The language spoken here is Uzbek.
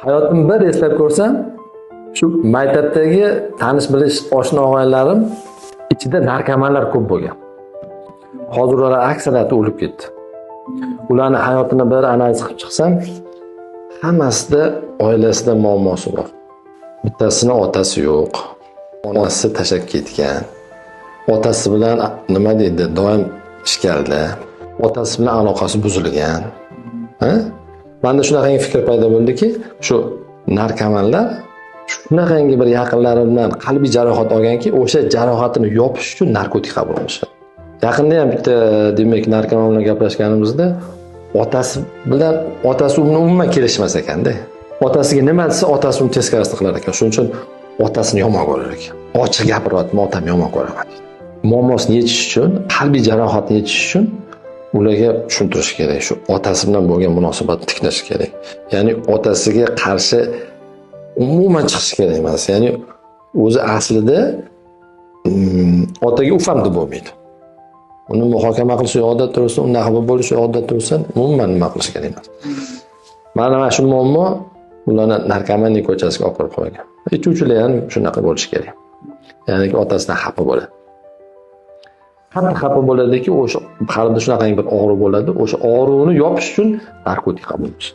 Hayotimni bir eslab ko'rsam, shu maktabdagi tanish bilish oshna og'aylarim ichida narkomanlar ko'p bo'lgan. Hozir ular aksariyati o'lib ketdi. Ularni hayotini bir analiz qilib chiqsam, hammasida oilasida muammosi bor. Bittasini otasi yo'q, onasi tashlab ketgan. Otasi bilan nima deydi, doim ishkalda. Otasi bilan aloqasi buzilgan. Menda shunaqangi fikr paydo bo'ldiki, shu narkomanlar shunaqangi bir yaqinlari bilan qalbiy jarohat olganki, o'sha jarohatini yopish uchun narkotik qabul qilishadi. Yaqinda ham bitta demak narkoman bilan gaplashganimizda otasi uni umuman kelishmas ekanda. Otasiga nima desa, otasi uni teskarasini qilar ekan. Shuning uchun otasini yomon ko'rar ekan. Ochiq gapiryapti, otam yomon ko'raman. Muammosini yechish uchun, qalbiy jarohatni yechish uchun ularga tushuntirish kerak. Shu otasi bilan bo'lgan munosabatni tiklash kerak. Ya'ni otasiga qarshi umuman chiqish kerak emas. Ya'ni o'zi aslida otaga ufam deb bo'lmaydi. Uni muhokama qilish odat tursa, undan xabar bo'lish odat tursa, umuman nima qilish kerak emas. Mana shu muammo ularni narkomanik ko'chasiga olib kirib qo'ygan. Ichuvchilar ham shunaqa bo'lishi kerak. Ya'ni otasidan xafa bo'ladi. Xafa bo'ladiki, o'sha qalbida shunaqangi bir og'riq bo'ladi. O'sha og'riqni yopish uchun narkotik qabul qilish.